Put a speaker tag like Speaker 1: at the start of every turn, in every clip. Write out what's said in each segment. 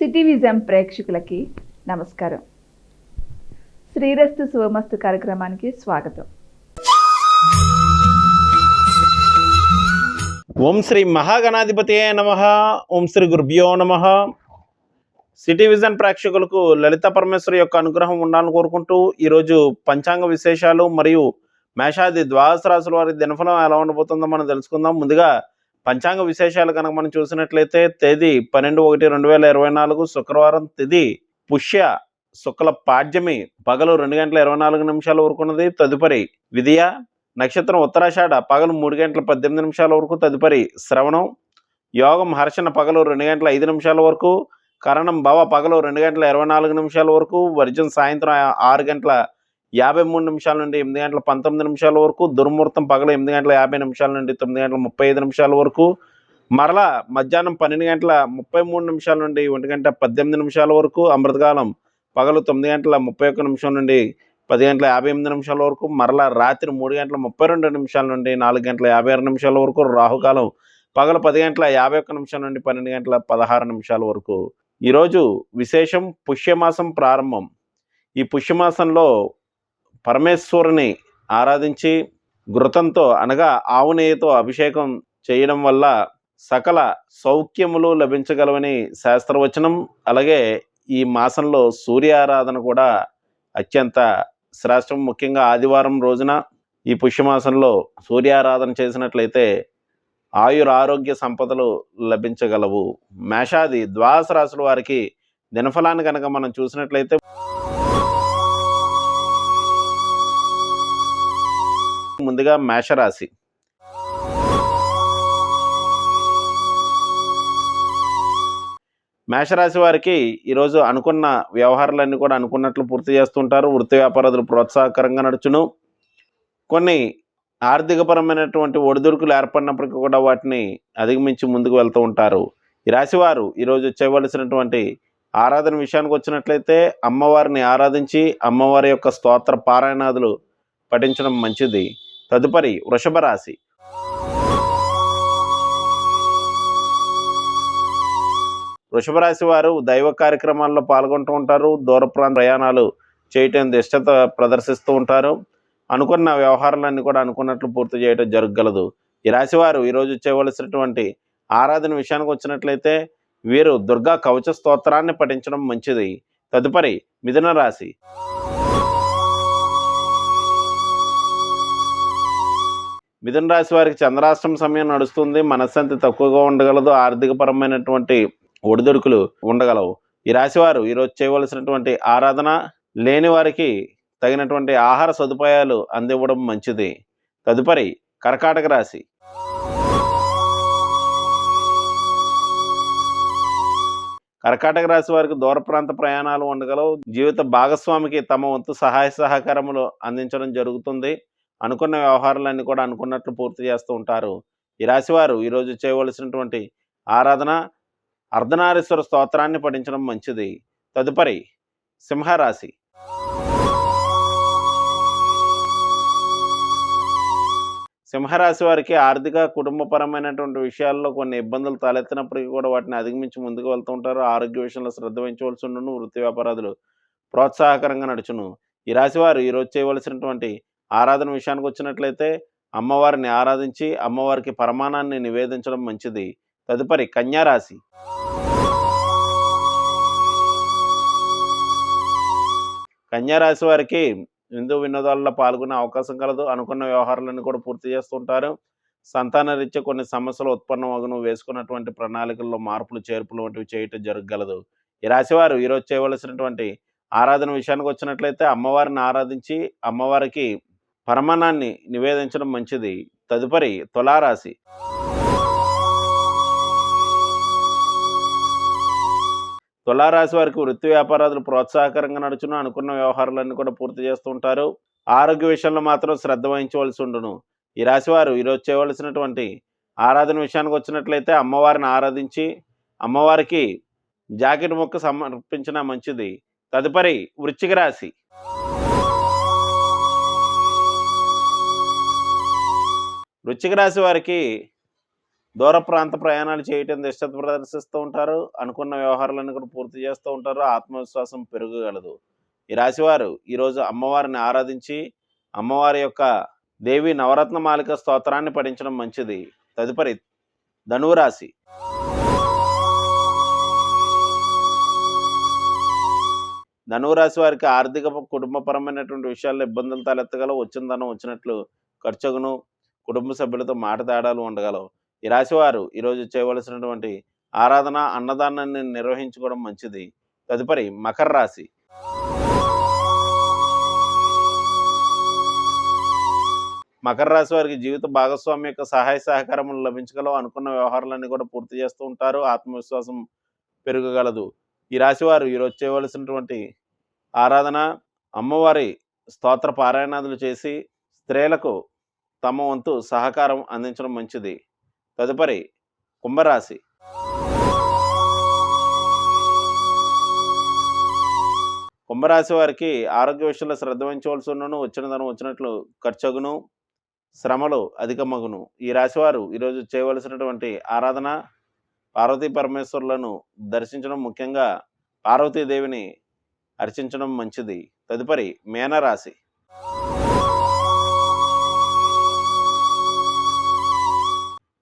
Speaker 1: City vision ప్రేక్షకులకి నమస్కారం. శ్రీరస్తు శుభమస్తు కార్యక్రమానికి స్వాగతం.
Speaker 2: ఓం శ్రీ మహాగణాధిపతియే నమః. ఓం శ్రీ గురుభ్యో నమః. సిటీ విజన్ ప్రేక్షకులకు లలిత పరమేశ్వరి యొక్క అనుగ్రహం ఉండాలని కోరుకుంటూ ఈరోజు పంచాంగ విశేషాలు మరియు మేషాది ద్వాదశ రాశుల వారి దినఫలం ఎలా ఉండబోతుందో మనం తెలుసుకుందాం. ముందుగా పంచాంగ విశేషాలు కనుక మనం చూసినట్లయితే తేదీ 12/1/2024 శుక్రవారం, తిథి పుష్య శుక్ల పాడ్యమి, పగలు 2:24 వరకు ఉన్నది. తదుపరి విధియ, నక్షత్రం ఉత్తరాషాఢ, పగలు 3:18 వరకు. తదుపరి శ్రవణం, యోగం హర్షణ, పగలు 2:05 వరకు. కరణం భవ, పగలు 2:24 వరకు. వర్జం సాయంత్రం 6:53 నుండి 8:19 వరకు. దుర్ముహూర్తం పగలు 8:50 నుండి 9:35 వరకు. మరలా మధ్యాహ్నం 12:33 నుండి 1:18 వరకు. అమృతకాలం పగలు 9:31 నుండి 10:58 వరకు. మరలా రాత్రి 3:32 నుండి 4:56 వరకు. రాహుకాలం పగలు 10:51 నుండి 12:16 వరకు. ఈరోజు విశేషం పుష్యమాసం ప్రారంభం. ఈ పుష్యమాసంలో పరమేశ్వరుని ఆరాధించి ఘృతంతో అనగా ఆవు నెయ్యితో అభిషేకం చేయడం వల్ల సకల సౌఖ్యములు లభించగలవని శాస్త్రవచనం. అలాగే ఈ మాసంలో సూర్య ఆరాధన కూడా అత్యంత శ్రేష్టం. ముఖ్యంగా ఆదివారం రోజున ఈ పుష్యమాసంలో సూర్యారాధన చేసినట్లయితే ఆయురారోగ్య సంపదలు లభించగలవు. మేషాది ద్వాదశ రాశుల వారికి దినఫలాన్ని కనుక మనం చూసినట్లయితే ముందుగా మేషరాశి. మేషరాశి వారికి ఈరోజు అనుకున్న వ్యవహారాలన్నీ కూడా అనుకున్నట్లు పూర్తి చేస్తుంటారు. వృత్తి వ్యాపారాలు ప్రోత్సాహకరంగా నడుచును. కొన్ని ఆర్థికపరమైనటువంటి ఒడిదుడుకులు ఏర్పడినప్పటికీ కూడా వాటిని అధిగమించి ముందుకు వెళ్తూ ఉంటారు. ఈ రాశివారు ఈరోజు చేయవలసినటువంటి ఆరాధన విషయానికి వచ్చినట్లయితే అమ్మవారిని ఆరాధించి అమ్మవారి యొక్క స్తోత్ర పారాయణాదులు పఠించడం మంచిది. తదుపరి వృషభ రాశి. వృషభ రాశి వారు దైవ కార్యక్రమాల్లో పాల్గొంటూ ఉంటారు. దూర ప్రాంత ప్రయాణాలు చేయటం ఇష్టత ప్రదర్శిస్తూ ఉంటారు. అనుకున్న వ్యవహారాలన్నీ కూడా అనుకున్నట్లు పూర్తి చేయడం జరగగలదు. ఈ రాశివారు ఈరోజు చేయవలసినటువంటి ఆరాధన విషయానికి వచ్చినట్లయితే వీరు దుర్గా కవచ స్తోత్రాన్ని పఠించడం మంచిది. తదుపరి మిథున రాశి. మిథున రాశి వారికి చంద్రాష్టమ సమయం నడుస్తుంది. మనశ్శాంతి తక్కువగా ఉండగలదు. ఆర్థికపరమైనటువంటి ఒడిదుడుకులు ఉండగలవు. ఈ రాశివారు ఈరోజు చేయవలసినటువంటి ఆరాధన లేని వారికి తగినటువంటి ఆహార సదుపాయాలు అందివ్వడం మంచిది. తదుపరి కర్కాటక రాశి. కర్కాటక రాశి వారికి దూర ప్రాంత ప్రయాణాలు ఉండగలవు. జీవిత భాగస్వామికి తమ వంతు సహాయ సహకారములు అందించడం జరుగుతుంది. అనుకున్న వ్యవహారాలన్నీ కూడా అనుకున్నట్లు పూర్తి చేస్తూ ఉంటారు. ఈ రాశివారు ఈరోజు చేయవలసినటువంటి ఆరాధన అర్ధనారీశ్వర స్తోత్రాన్ని పఠించడం మంచిది. తదుపరి సింహరాశి. సింహరాశి వారికి ఆర్థిక కుటుంబపరమైనటువంటి విషయాల్లో కొన్ని ఇబ్బందులు తలెత్తినప్పటికీ కూడా వాటిని అధిగమించి ముందుకు వెళ్తూ ఉంటారు. ఆరోగ్య విషయంలో శ్రద్ధ వహించవలసి ఉండును. వృత్తి వ్యాపారాలు ప్రోత్సాహకరంగా నడుచును. ఈ రాశివారు ఈరోజు చేయవలసినటువంటి ఆరాధన విషయానికి వచ్చినట్లయితే అమ్మవారిని ఆరాధించి అమ్మవారికి పరమాణాన్ని నివేదించడం మంచిది. తదుపరి కన్యారాశి. కన్యారాశి వారికి విందు వినోదాల్లో పాల్గొనే అవకాశం కలదు. అనుకున్న వ్యవహారాలన్నీ కూడా పూర్తి చేస్తుంటారు. సంతాన రీత్యా కొన్ని సమస్యలు ఉత్పన్నమగును. వేసుకున్నటువంటి ప్రణాళికల్లో మార్పులు చేర్పులు వంటివి చేయటం జరగగలదు. ఈ రాశివారు ఈరోజు చేయవలసినటువంటి ఆరాధన విషయానికి వచ్చినట్లయితే అమ్మవారిని ఆరాధించి అమ్మవారికి పరమాణాన్ని నివేదించడం మంచిది. తదుపరి తులారాశి. తులారాశి వారికి వృత్తి వ్యాపారాలు ప్రోత్సాహకరంగా నడుచును. అనుకున్న వ్యవహారాలన్నీ కూడా పూర్తి చేస్తూ ఉంటారు. ఆరోగ్య విషయంలో మాత్రం శ్రద్ధ వహించవలసి ఉండును. ఈ రాశివారు ఈరోజు చేయవలసినటువంటి ఆరాధన విషయానికి వచ్చినట్లయితే అమ్మవారిని ఆరాధించి అమ్మవారికి జాకెట్ మొక్క సమర్పించిన మంచిది. తదుపరి వృశ్చిక రాశి. వృశ్చిక రాశి వారికి దూర ప్రాంత ప్రయాణాలు చేయటం ఇష్టత ప్రదర్శిస్తూ ఉంటారు. అనుకున్న వ్యవహారాలన్నీ కూడా పూర్తి చేస్తూ ఉంటారు. ఆత్మవిశ్వాసం పెరగగలదు. ఈ రాశివారు ఈరోజు అమ్మవారిని ఆరాధించి అమ్మవారి యొక్క దేవి నవరత్న మాలిక స్తోత్రాన్ని పఠించడం మంచిది. తదుపరి ధనువు రాశి. ధనువు రాశి వారికి ఆర్థిక కుటుంబపరమైనటువంటి విషయాల్లో ఇబ్బందులు తలెత్తగలవు. వచ్చిన ధనం వచ్చినట్లు ఖర్చుగును. కుటుంబ సభ్యులతో మాట తేడాలు ఉండగలవు. ఈ రాశివారు ఈరోజు చేయవలసినటువంటి ఆరాధన అన్నదానాన్ని నిర్వహించుకోవడం మంచిది. తదుపరి మకర రాశి. మకర రాశి వారికి జీవిత భాగస్వామి యొక్క సహాయ సహకారములు లభించగలవు. అనుకున్న వ్యవహారాలన్నీ కూడా పూర్తి చేస్తూ ఉంటారు. ఆత్మవిశ్వాసం పెరగగలదు. ఈ రాశివారు ఈరోజు చేయవలసినటువంటి ఆరాధన అమ్మవారి స్తోత్ర పారాయణాదులు చేసి స్త్రీలకు తమ వంతు సహకారం అందించడం మంచిది. తదుపరి కుంభరాశి. కుంభరాశి వారికి ఆరోగ్య విషయంలో శ్రద్ధ వహించవలసి ఉన్నను. వచ్చిన ధనం వచ్చినట్లు ఖర్చగును. శ్రమలు అధికమగును. ఈ రాశివారు ఈరోజు చేయవలసినటువంటి ఆరాధన పార్వతీ పరమేశ్వరులను దర్శించడం, ముఖ్యంగా పార్వతీదేవిని అర్చించడం మంచిది. తదుపరి మీనరాశి.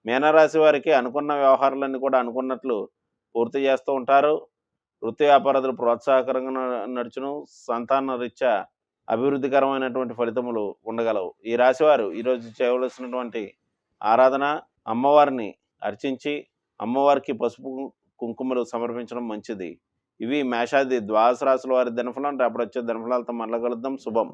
Speaker 2: మీనరాశి వారికి అనుకున్న వ్యవహారాలన్నీ కూడా అనుకున్నట్లు పూర్తి చేస్తూ ఉంటారు. వృత్తి వ్యాపారాలు ప్రోత్సాహకరంగా నడుచును. సంతాన రీత్యా అభివృద్ధికరమైనటువంటి ఫలితములు ఉండగలవు. ఈ రాశివారు ఈరోజు చేయవలసినటువంటి ఆరాధన అమ్మవారిని అర్చించి అమ్మవారికి పసుపు కుంకుమలు సమర్పించడం మంచిది. ఇవి మేషాది ద్వాదశ రాశుల వారి దినఫలం. రేపటి వచ్చే దినఫలాలతో మళ్ళీ కలుద్దాం. శుభం.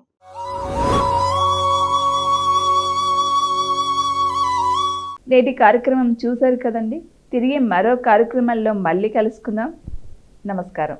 Speaker 1: నేటి కార్యక్రమం చూశారు కదండి. తిరిగి మరో కార్యక్రమంలో మళ్ళీ కలుసుకుందాం. నమస్కారం.